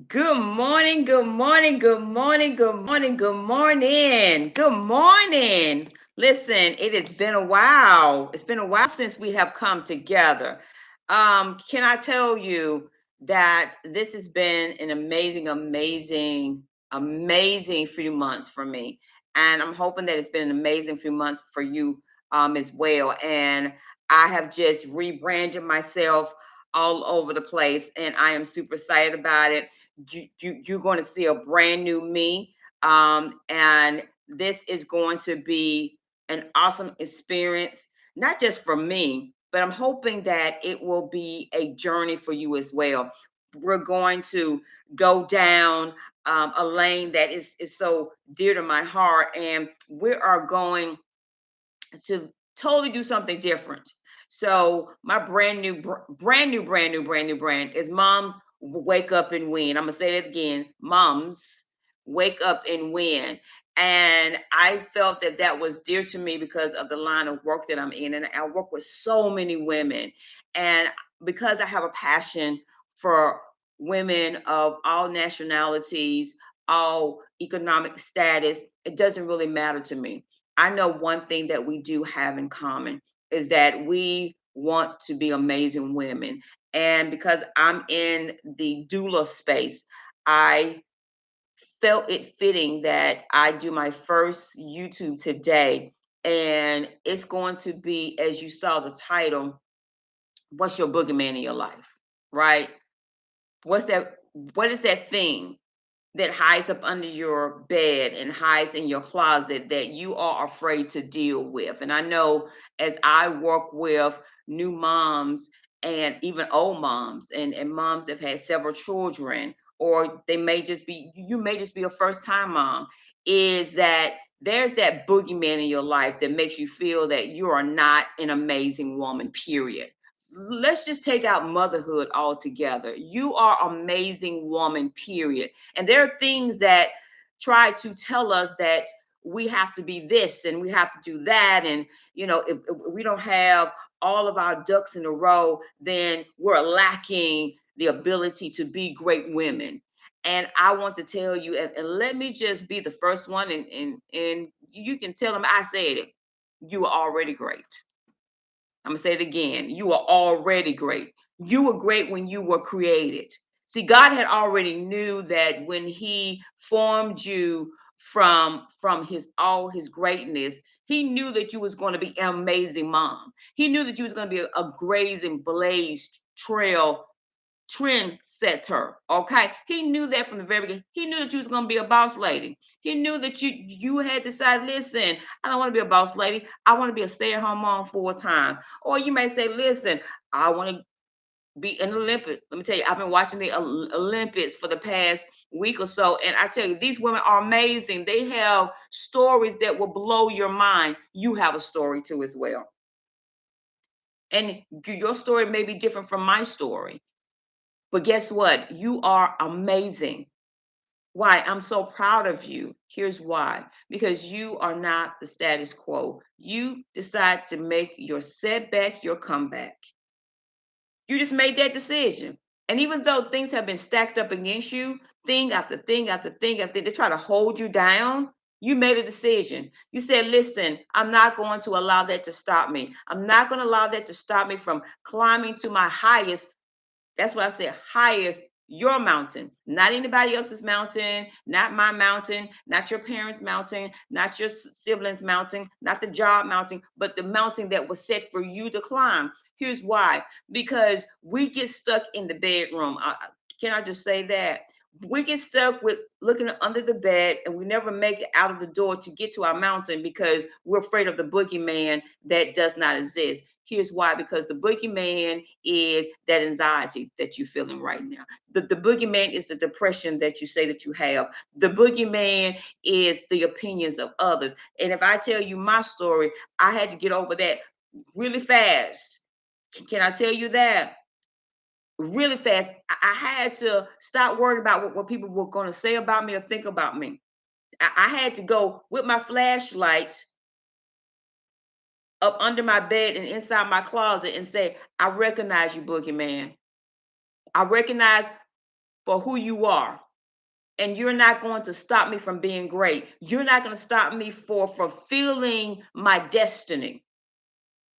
Good morning, good morning, good morning, good morning, good morning, good morning. Listen, it has been a while. It's been a while since we have come together. Can I tell you that this has been an amazing few months for me. And I'm hoping that it's been an amazing few months for you as well. And I have just rebranded myself all over the place, and I am super excited about it. You're going to see a brand new me, and this is going to be an awesome experience, not just for me, but I'm hoping that it will be a journey for you as well. We're going to go down a lane that is so dear to my heart, and we are going to totally do something different. So my brand new is Moms Wake Up and Win. I'm gonna say it again. Moms Wake Up and Win. And I felt that that was dear to me because of the line of work that I'm in, and I work with so many women, and because I have a passion for women of all nationalities, all economic status, it doesn't really matter to me. I know one thing that we do have in common is that we want to be amazing women. And because I'm in the doula space, I felt it fitting that I do my first YouTube today. And it's going to be, as you saw the title, what's your boogeyman in your life? Right? What's that? What is that thing that hides up under your bed and hides in your closet that you are afraid to deal with? And I know, as I work with new moms and even old moms, and moms that have had several children, or they may just be, you may just be a first time mom, is that there's that boogeyman in your life that makes you feel that you are not an amazing woman, period. Let's just take out motherhood altogether. You are amazing woman, period. And there are things that try to tell us that we have to be this and we have to do that. And, if we don't have all of our ducks in a row, then we're lacking the ability to be great women. And I want to tell you, and let me just be the first one, and you can tell them I said it. You are already great. I'm gonna say it again. You are already great. You were great when you were created. See, God had already knew that when He formed you from His all His greatness, He knew that you was going to be an amazing mom. He knew that you was going to be a grazing blaze trail trendsetter. Okay, he knew that from the very beginning. He knew that you was going to be a boss lady. He knew that you had decided, listen, I don't want to be a boss lady. I want to be a stay-at-home mom full time. Or you may say, listen, I want to be an Olympic. Let me tell you, I've been watching the Olympics for the past week or so, and I tell you, these women are amazing. They have stories that will blow your mind. You have a story too as well, and your story may be different from my story. But guess what? You are amazing. Why? I'm so proud of you. Here's why. Because you are not the status quo. You decide to make your setback your comeback. You just made that decision. And even though things have been stacked up against you, thing after thing after thing after thing, they try to hold you down. You made a decision. You said, listen, I'm not going to allow that to stop me. I'm not going to allow that to stop me from climbing to my highest. That's what I said, highest, your mountain, not anybody else's mountain, not my mountain, not your parents' mountain, not your siblings' mountain, not the job mountain, but the mountain that was set for you to climb. Here's why: because we get stuck in the bedroom. Can I just say that? We get stuck with looking under the bed, and we never make it out of the door to get to our mountain because we're afraid of the boogeyman that does not exist. Here's why: because the boogeyman is that anxiety that you're feeling right now. The boogeyman is the depression that you say that you have. The boogeyman is the opinions of others. And if I tell you my story, I had to get over that really fast. Can I tell you that? Really fast. I had to stop worrying about what people were going to say about me or think about me. I had to go with my flashlight up under my bed and inside my closet and say, I recognize you, boogeyman. I recognize for who you are. And you're not going to stop me from being great. You're not going to stop me for fulfilling my destiny.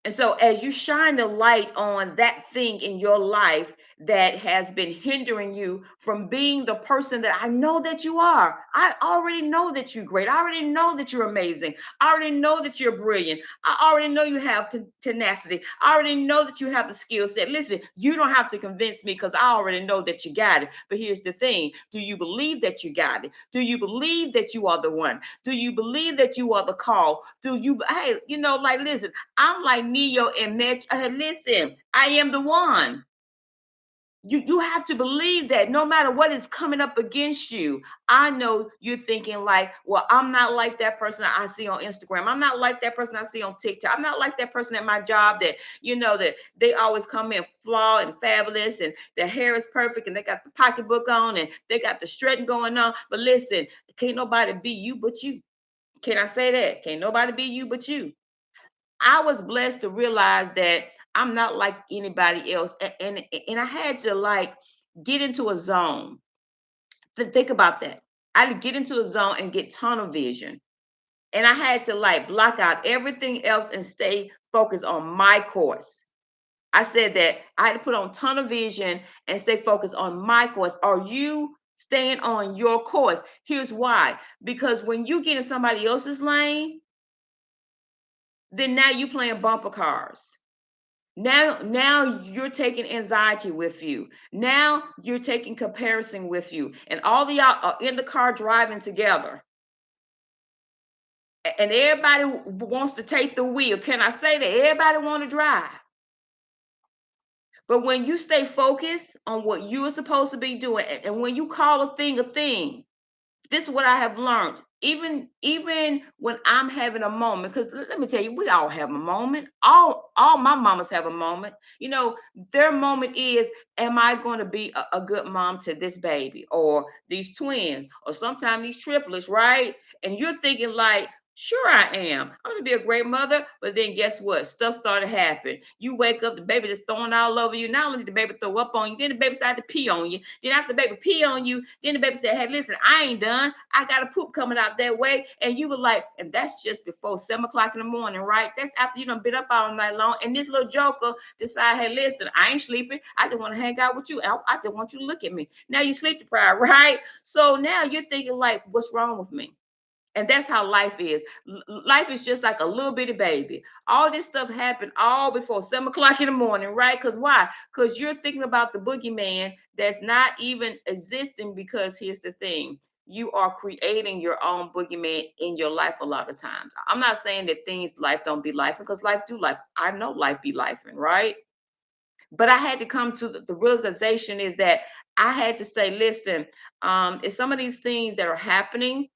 And so, as you shine the light on that thing in your life that has been hindering you from being the person that I know that you are, I already know that you're great. I already know that you're amazing. I already know that you're brilliant. I already know you have tenacity. I already know that you have the skill set. Listen, you don't have to convince me because I already know that you got it. But here's the thing: do you believe that you got it? Do you believe that you are the one? Do you believe that you are the call? Do you, hey, like, listen, I'm like Neo and Mitch. Listen, I am the one. You have to believe that no matter what is coming up against you. I know you're thinking like, well, I'm not like that person I see on Instagram. I'm not like that person I see on TikTok. I'm not like that person at my job that, that they always come in flawed and fabulous and their hair is perfect and they got the pocketbook on and they got the strutting going on. But listen, can't nobody be you but you. Can I say that? Can't nobody be you but you. I was blessed to realize that I'm not like anybody else. And I had to like get into a zone. Think about that. I had to get into a zone and get tunnel vision. And I had to like block out everything else and stay focused on my course. I said that I had to put on tunnel vision and stay focused on my course. Are you staying on your course? Here's why. Because when you get in somebody else's lane, then now you playing bumper cars. Now you're taking anxiety with you. Now you're taking comparison with you. And all of y'all are in the car driving together. And everybody wants to take the wheel. Can I say that? Everybody want to drive. But when you stay focused on what you are supposed to be doing, and when you call a thing, this is what I have learned. Even when I'm having a moment, because let me tell you, we all have a moment. All my mamas have a moment. Their moment is, am I going to be a good mom to this baby or these twins or sometimes these triplets, right? And you're thinking like, sure, I am. I'm gonna be a great mother, but then guess what? Stuff started happening. You wake up, the baby just throwing all over you. Not only did the baby throw up on you, then the baby started to pee on you. Then after the baby pee on you, then the baby said, "Hey, listen, I ain't done. I got a poop coming out that way." And you were like, and that's just before 7 o'clock in the morning, right? That's after you done been up all night long. And this little joker decide, "Hey, listen, I ain't sleeping. I just want to hang out with you. I just want you to look at me." Now you sleep deprived, right? So now you're thinking like, what's wrong with me? And that's how life is. Life is just like a little bitty baby. All this stuff happened all before 7 o'clock in the morning, right? Because why? Because you're thinking about the boogeyman that's not even existing. Because here's the thing: you are creating your own boogeyman in your life a lot of times. I'm not saying that things life don't be life, because life do life. I know life be life, right? But I had to come to the realization is that I had to say, listen, if some of these things that are happening,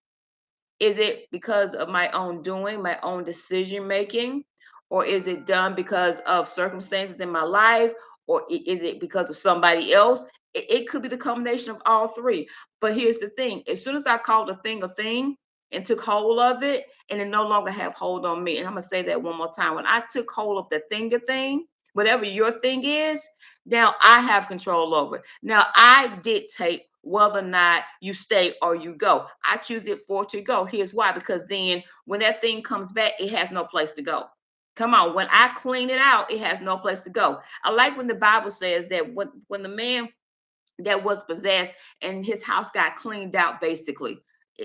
is it because of my own doing, my own decision making? Or is it done because of circumstances in my life? Or is it because of somebody else? It could be the combination of all three. But here's the thing: as soon as I called a thing and took hold of it, and it no longer have hold on me. And I'm going to say that one more time. When I took hold of the thing, whatever your thing is, now I have control over it. Now I dictate whether or not you stay or you go. I choose it for it to go. Here's why: because then when that thing comes back, it has no place to go. Come on, when I clean it out, it has no place to go. I like when the Bible says that when the man that was possessed and his house got cleaned out, basically,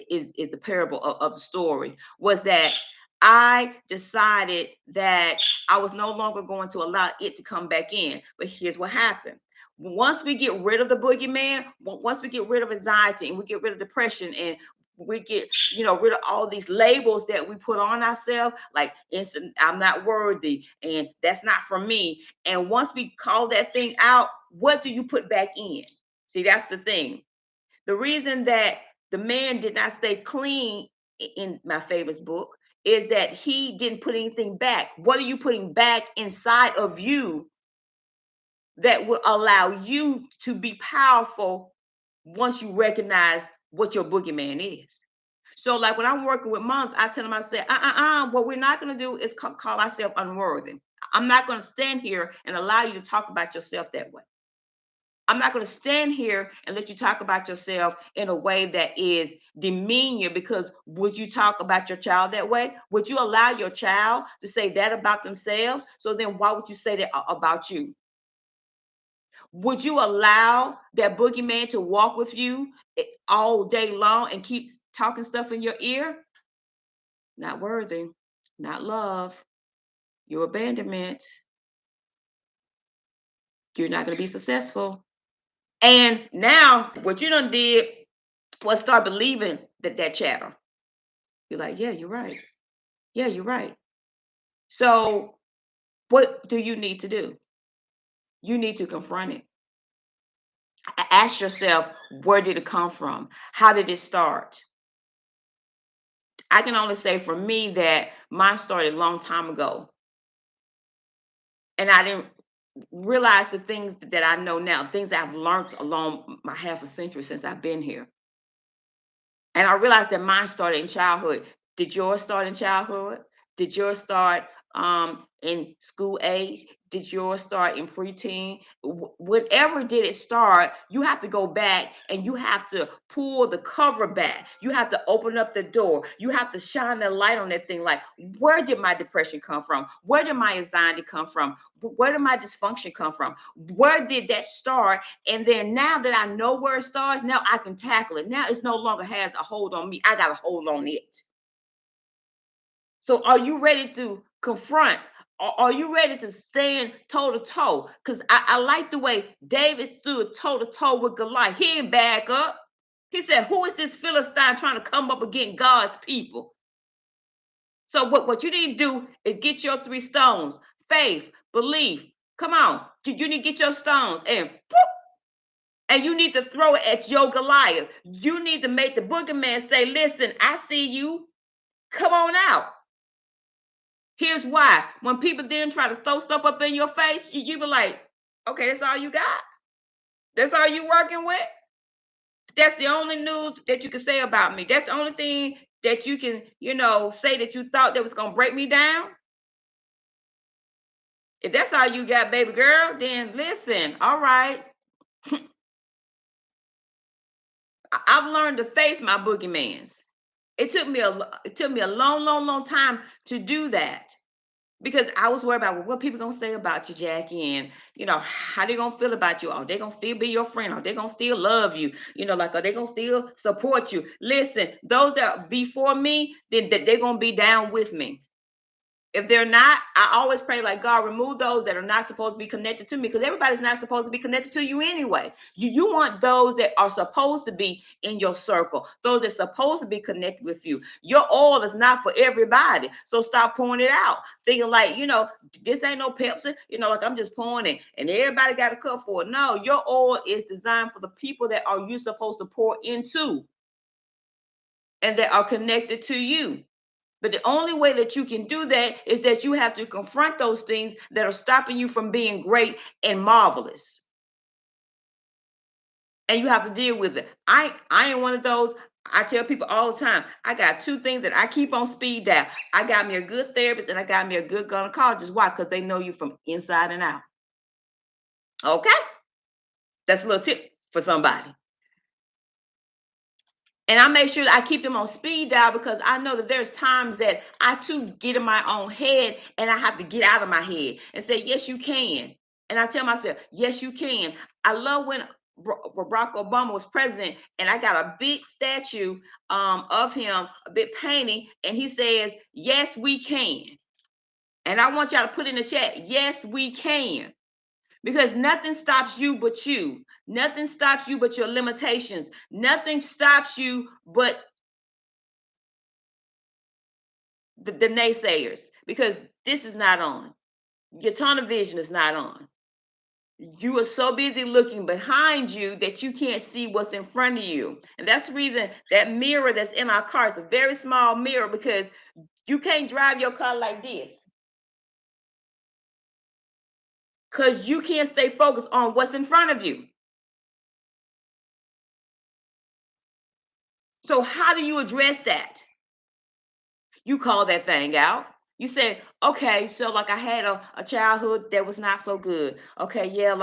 is the parable of the story, was that I decided that I was no longer going to allow it to come back in. But here's what happened: once we get rid of the boogeyman, once we get rid of anxiety and we get rid of depression, and we get rid of all these labels that we put on ourselves, like instant, I'm not worthy, and that's not for me. And once we call that thing out, what do you put back in? See, that's the thing. The reason that the man did not stay clean in my favorite book is that he didn't put anything back. What are you putting back inside of you that will allow you to be powerful once you recognize what your boogeyman is? So, like when I'm working with moms, I tell them, I say, what we're not going to do is call ourselves unworthy. I'm not going to stand here and allow you to talk about yourself that way. I'm not going to stand here and let you talk about yourself in a way that is demean you, because would you talk about your child that way? Would you allow your child to say that about themselves? So then why would you say that about you? Would you allow that boogeyman to walk with you all day long and keeps talking stuff in your ear? Not worthy, not love, your abandonment. You're not going to be successful. And now what you done did was start believing that chatter. You're like, yeah, you're right. Yeah, you're right. So what do you need to do? You need to confront it. Ask yourself, where did it come from? How did it start? I can only say for me that mine started a long time ago. And I didn't realize the things that I know now, things that I've learned along my half a century since I've been here. And I realized that mine started in childhood. Did yours start in childhood? Did yours start in school age? Did yours start in preteen? Whatever did it start, you have to go back and you have to pull the cover back. You have to open up the door. You have to shine the light on that thing. Like, where did my depression come from? Where did my anxiety come from? Where did my dysfunction come from? Where did that start? And then now that I know where it starts, now I can tackle it. Now it's no longer has a hold on me. I got a hold on it. So are you ready to confront? Are you ready to stand toe to toe? Because I like the way David stood toe to toe with Goliath. He didn't back up. He said, who is this Philistine trying to come up against God's people? So what you need to do is get your 3 stones: faith, belief. Come on. You need to get your stones and whoop, and you need to throw it at your Goliath. You need to make the boogeyman say, listen, I see you. Come on out. Here's why. When people then try to throw stuff up in your face, you be like, okay, that's all you got? That's all you working with? That's the only news that you can say about me. That's the only thing that you can, say that you thought that was going to break me down. If that's all you got, baby girl, then listen, all right. I've learned to face my boogeymans. It took me a long, long, long time to do that, because I was worried about, well, what people gonna say about you, Jackie, and how they gonna feel about you. Are they gonna still be your friend? Are they gonna still love you? Like, are they gonna still support you? Listen, those that before me, then they're gonna be down with me. If they're not, I always pray, like, God, remove those that are not supposed to be connected to me, because everybody's not supposed to be connected to you anyway. You want those that are supposed to be in your circle, those that are supposed to be connected with you. Your oil is not for everybody, so stop pouring it out, thinking like, this ain't no Pepsi, like I'm just pouring it and everybody got a cup for it. No, your oil is designed for the people that are you supposed to pour into and that are connected to you. But the only way that you can do that is that you have to confront those things that are stopping you from being great and marvelous. And you have to deal with it. I ain't one of those. I tell people all the time, I got 2 things that I keep on speed dial. I got me a good therapist and I got me a good gynecologist. Why? Because they know you from inside and out. Okay? That's a little tip for somebody. And I make sure that I keep them on speed dial, because I know that there's times that I too get in my own head and I have to get out of my head and say, yes, you can. And I tell myself, yes, you can. I love when Barack Obama was president and I got a big statue of him, a big painting, and he says, yes, we can. And I want y'all to put in the chat, yes, we can. Because nothing stops you but you. Nothing stops you but your limitations. Nothing stops you but the naysayers. Because this is not on. Your tunnel vision is not on. You are so busy looking behind you that you can't see what's in front of you. And that's the reason that mirror that's in our car is a very small mirror, because you can't drive your car like this. Because you can't stay focused on what's in front of you. So how do you address that? You call that thing out. You say, okay, so like I had a childhood that was not so good. Okay, yeah,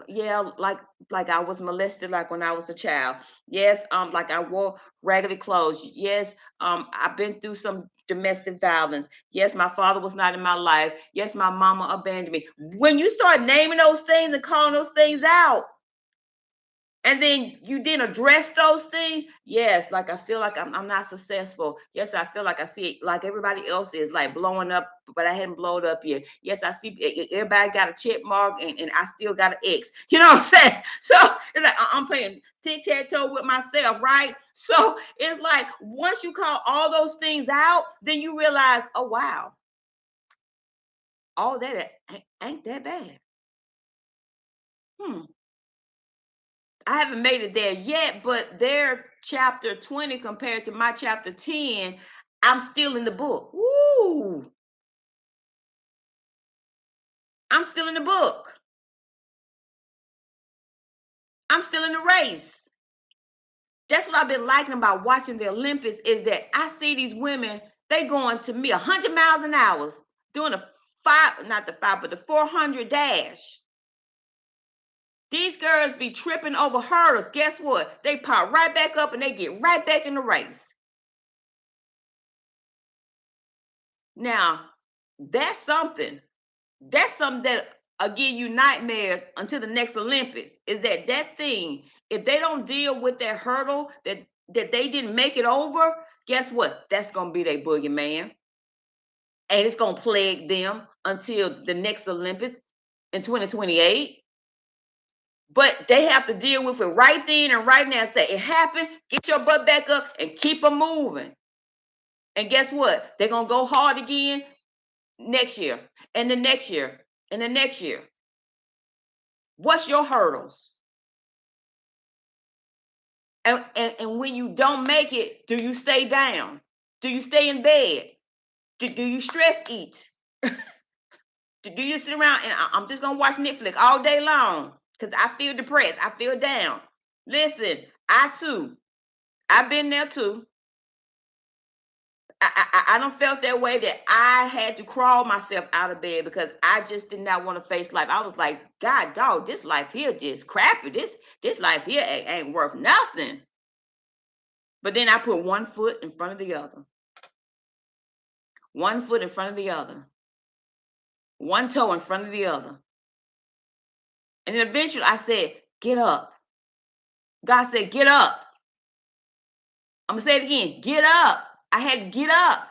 yeah, like I was molested like when I was a child. Yes, like I wore raggedy clothes. Yes, I've been through some domestic violence. Yes, my father was not in my life. Yes, my mama abandoned me. When you start naming those things and calling those things out, and then you didn't address those things. Yes, like I feel like I'm not successful. Yes, I feel like I see it like everybody else is like blowing up, but I hadn't blown up yet. Yes, I see everybody got a check mark, and I still got an X. You know what I'm saying? So it's like I'm playing tic-tac-toe with myself, right? So it's like once you call all those things out, then you realize, oh wow, all that ain't that bad. Hmm. I haven't made it there yet, but their chapter 20 compared to my chapter 10, I'm still in the book. Woo! I'm still in the book. I'm still in the race. That's what I've been liking about watching the Olympics is that I see these women, they going to me 100 miles an hour doing a not the five, but the 400 dash. These girls be tripping over hurdles. Guess what? They pop right back up and they get right back in the race. Now, that's something. That's something that'll give you nightmares until the next Olympics. Is that thing? If they don't deal with that hurdle that they didn't make it over, guess what? That's gonna be their boogeyman, and it's gonna plague them until the next Olympics in 2028. But they have to deal with it right then and right now. Say it happened. Get your butt back up and keep them moving. And guess what? They're gonna go hard again next year, and the next year, and the next year. What's your hurdles? And when you don't make it, do you stay down? Do you stay in bed? Do you stress eat? Do you sit around and I'm just gonna watch Netflix all day long because I feel depressed, I feel down? Listen, I too, I've been there too. I don't felt that way that I had to crawl myself out of bed because I just did not want to face life. I was like, God, dog, this life here just crappy. This life here ain't worth nothing. But then I put one foot in front of the other, one foot in front of the other, one toe in front of the other. And then eventually I said, get up. God said, get up. I'm going to say it again, get up. I had to get up.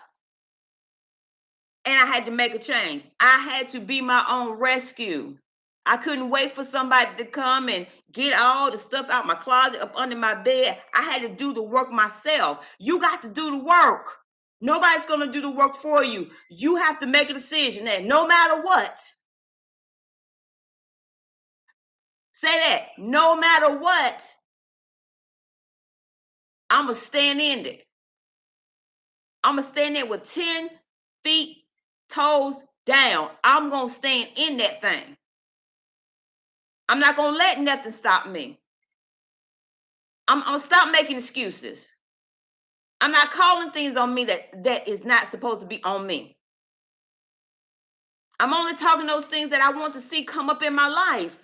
And I had to make a change. I had to be my own rescue. I couldn't wait for somebody to come and get all the stuff out my closet up under my bed. I had to do the work myself. You got to do the work. Nobody's going to do the work for you. You have to make a decision that no matter what, say that, no matter what, I'm going to stand in it. I'm going to stand there with 10 feet, toes down. I'm going to stand in that thing. I'm not going to let nothing stop me. I'm going to stop making excuses. I'm not calling things on me that is not supposed to be on me. I'm only talking those things that I want to see come up in my life.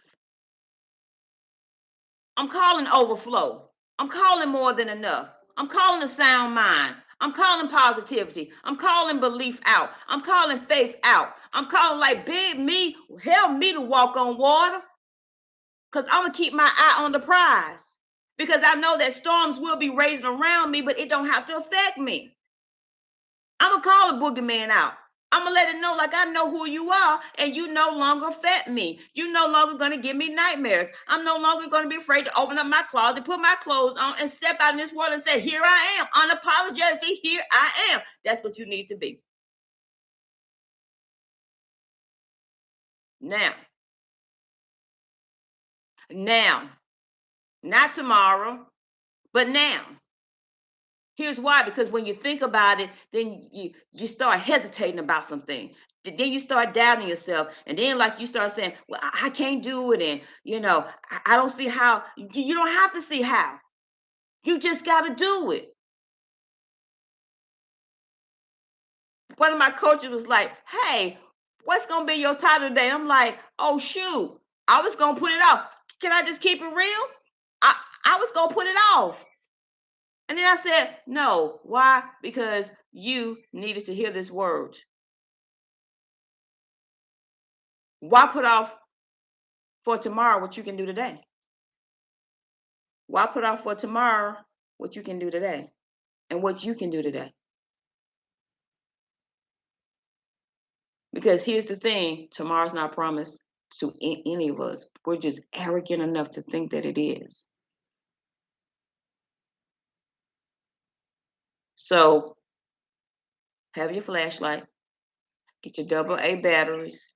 I'm calling overflow. I'm calling more than enough. I'm calling a sound mind. I'm calling positivity. I'm calling belief out. I'm calling faith out. I'm calling like big me, help me to walk on water. Because I'm going to keep my eye on the prize. Because I know that storms will be raging around me, but it don't have to affect me. I'm going to call a boogeyman out. I'm going to let it know like I know who you are, and you no longer affect me. You no longer going to give me nightmares. I'm no longer going to be afraid to open up my closet, put my clothes on, and step out in this world and say, here I am. Unapologetically, here I am. That's what you need to be. Now, not tomorrow, but now. Here's why, because when you think about it, then you start hesitating about something. Then you start doubting yourself, and then like you start saying, "Well, I can't do it," and I don't see how. You don't have to see how. You just got to do it. One of my coaches was like, "Hey, what's gonna be your title today?" I'm like, "Oh shoot, I was gonna put it off. Can I just keep it real? I I was gonna put it off." And then I said, "No, why? Because you needed to hear this word. Why put off for tomorrow what you can do today? Why put off for tomorrow what you can do today and what you can do today?" Because here's the thing, tomorrow's not promised to any of us. We're just arrogant enough to think that it is. So have your flashlight, get your double A batteries,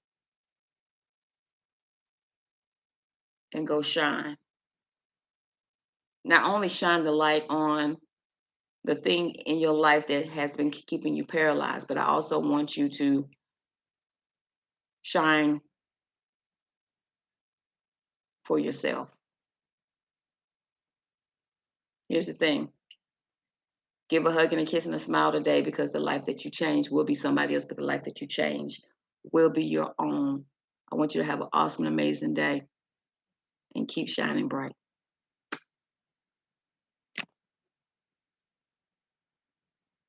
and go shine. Not only shine the light on the thing in your life that has been keeping you paralyzed, but I also want you to shine for yourself. Here's the thing, give a hug and a kiss and a smile today, because the life that you change will be somebody else, but the life that you change will be your own. I want you to have an awesome, amazing day and keep shining bright.